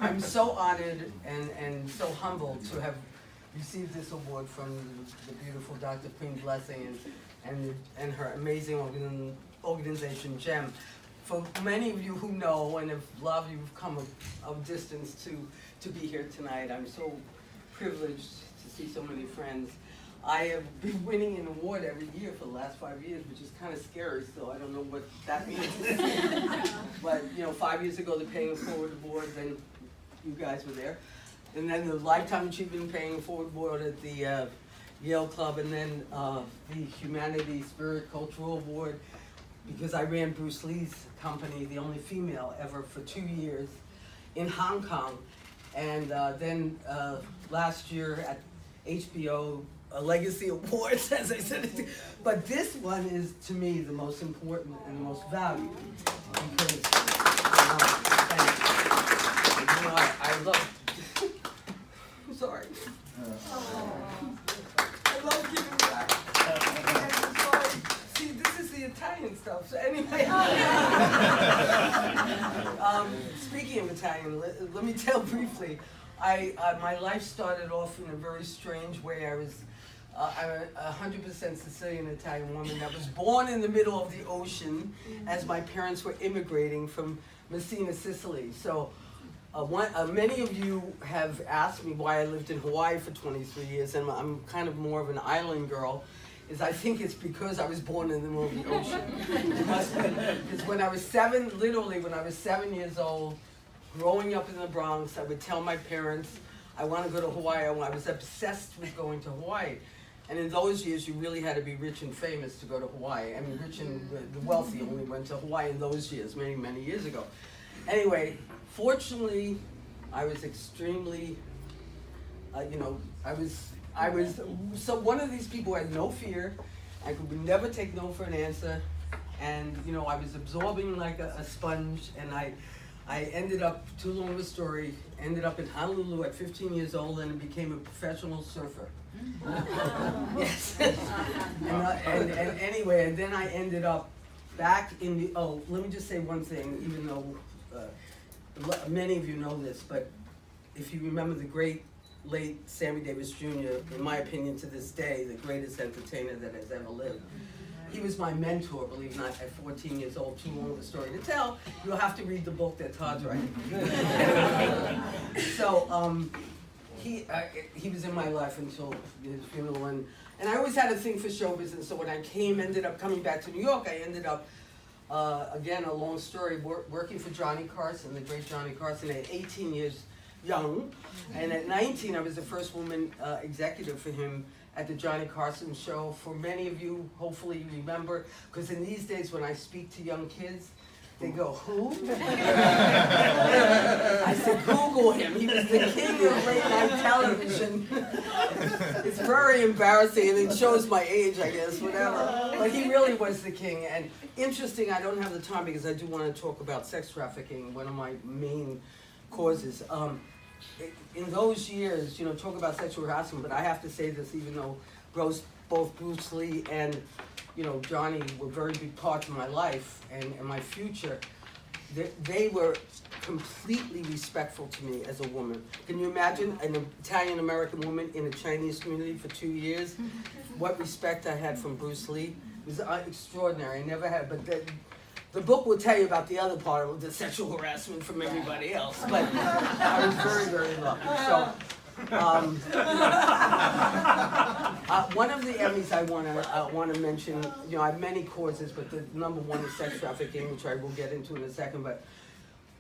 I'm so honored and so humbled to have received this award from the beautiful Dr. Queen Blessing and her amazing organization, GEM. For many of you who know, and a lot of you have come a distance to be here tonight, I'm so privileged to see so many friends. I have been winning an award every year for the last 5 years, which is kind of scary still. I don't know what that means. But, 5 years ago, the Paying It Forward Award, then you guys were there. And then the Lifetime Achievement Paying It Forward Award at the Yale Club, and then the Humanity Spirit Cultural Award, because I ran Bruce Lee's company, the only female ever, for 2 years in Hong Kong. And then last year at HBO, a Legacy Awards, as I said. But this one is, to me, the most important and the most valued. Because, I love, I'm sorry. I love giving back. See, this is the Italian stuff. So anyway, speaking of Italian, let me tell briefly. My life started off in a very strange way. I'm a 100% Sicilian Italian woman that was born in the middle of the ocean as my parents were immigrating from Messina, Sicily. So many of you have asked me why I lived in Hawaii for 23 years, and I'm kind of more of an island girl. I think it's because I was born in the middle of the ocean. It must be. Because when I was 7 years old, growing up in the Bronx, I would tell my parents, I want to go to Hawaii. I was obsessed with going to Hawaii. And in those years, you really had to be rich and famous to go to Hawaii. I mean, rich and the wealthy only went to Hawaii in those years, many, many years ago. Anyway, fortunately, I was extremely, I was so one of these people who had no fear. I could never take no for an answer. And, I was absorbing like a sponge, and I ended up, too long of a story, ended up in Honolulu at 15 years old and became a professional surfer. Yes. and anyway, and then I ended up back in the, let me just say one thing, even though many of you know this, but if you remember the great late Sammy Davis Jr., in my opinion to this day, the greatest entertainer that has ever lived. He was my mentor, believe it or not, at 14 years old. Too long of a story to tell. You'll have to read the book that Todd's writing. So he was in my life until his funeral, and I always had a thing for show business. So when I ended up coming back to New York, I ended up, again, a long story, working for Johnny Carson, the great Johnny Carson, at 18 years young. And at 19, I was the first woman executive for him at the Johnny Carson show. For many of you, hopefully you remember, because in these days when I speak to young kids, they go, who? I said, Google him. He was the king of late night television. It's very embarrassing, and it shows my age, I guess, whatever. But he really was the king. And interesting, I don't have the time because I do want to talk about sex trafficking, one of my main causes. In those years, talk about sexual harassment, but I have to say this, even though both Bruce Lee and, Johnny were very big parts of my life and my future, they were completely respectful to me as a woman. Can you imagine an Italian-American woman in a Chinese community for 2 years? What respect I had from Bruce Lee was extraordinary. I never had, but the book will tell you about the other part of the sexual harassment from everybody else, but I was very, very lucky. So, one of the Emmys I want to mention, I have many causes, but the number one is sex trafficking, which I will get into in a second. But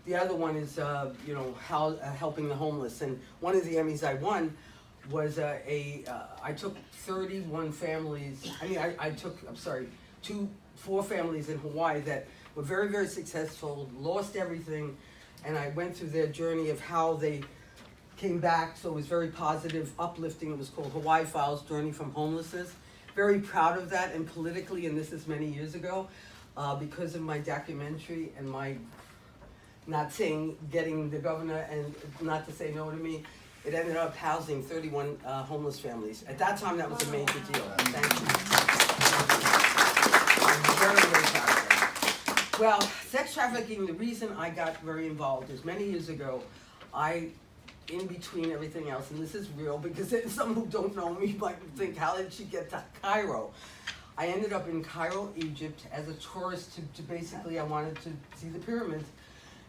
the other one is, helping the homeless. And one of the Emmys I won was I took 31 families. I took 4 families in Hawaii that were very, very successful, lost everything, and I went through their journey of how they came back. So it was very positive, uplifting. It was called Hawaii Files, Journey from Homelessness. Very proud of that, and politically, and this is many years ago, because of my documentary and my getting the governor and not to say no to me, it ended up housing 31 homeless families. At that time, that was a major deal. Thank you. I'm very, very proud of that. Well, sex trafficking, the reason I got very involved is many years ago, in between everything else, and this is real because some who don't know me might think, how did she get to Cairo? I ended up in Cairo, Egypt as a tourist to basically, I wanted to see the pyramids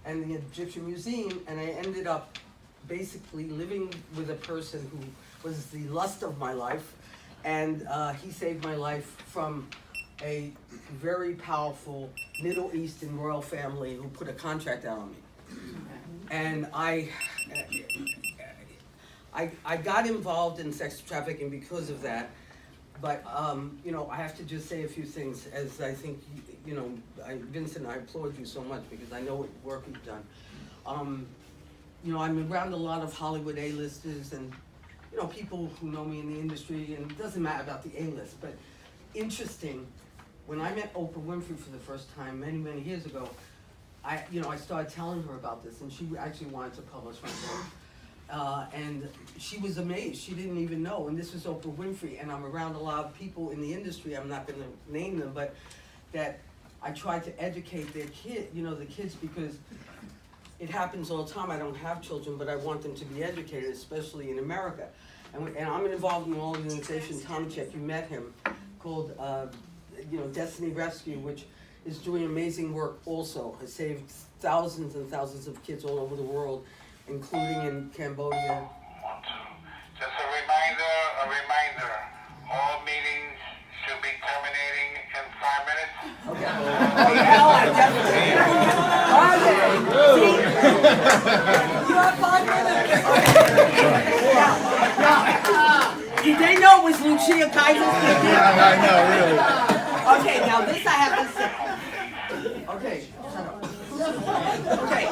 and the Egyptian Museum, and I ended up basically living with a person who was the lust of my life, and he saved my life from a very powerful Middle Eastern royal family who put a contract out on me. And I got involved in sex trafficking because of that, but you know, I have to just say a few things, as I think, you know, Vincent, I applaud you so much because I know what work you've done. You know, I'm around a lot of Hollywood A-listers and, you know, people who know me in the industry, and it doesn't matter about the A-list, but interesting, when I met Oprah Winfrey for the first time many, many years ago, I started telling her about this, and she actually wanted to publish my book. And she was amazed. She didn't even know. And this was Oprah Winfrey. And I'm around a lot of people in the industry. I'm not going to name them, but that I tried to educate their kid, you know, the kids, because it happens all the time. I don't have children, but I want them to be educated, especially in America. And I'm involved in an organization, Tom Check, you met him, called you know, Destiny Rescue, which is doing amazing work also. Has saved thousands and thousands of kids all over the world, including in Cambodia. Just a reminder, all meetings should be terminating in 5 minutes. Okay. Oh, yeah, I definitely. You have 5 minutes. Did they know it was Lucia Kaiser? I know, really. Okay, now this I have to say. Okay, shut up. Okay.